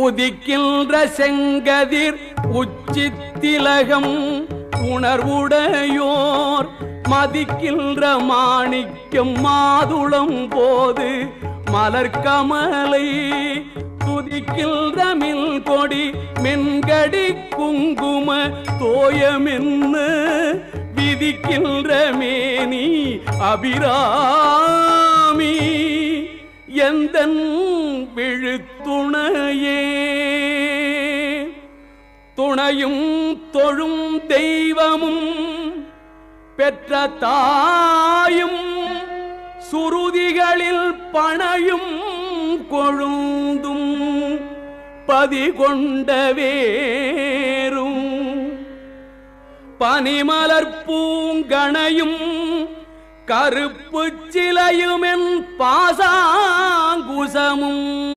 உதிக்கின்ற செங்கதிர் உச்சித்திலகம் உணர்வுடையோர் மதிக்கின்ற மாணிக்கம் மாதுளம் போது மலர்கமலை துதிக்கின்ற மில் கொடி மென்கடி குங்கும தோயமென்ன விதிக்கின்ற மேனி அபிராமி எந்தன் விழுத்துணையே துணையும் தொழும் தெய்வமும் பெற்ற தாயும் சுருதிகளில் பணையும் கொழுந்தும் பதிகொண்ட வேரும் பனிமலர் பூங்கணையும் கருப்பு சிலையுமென் பாசாங்குசமும்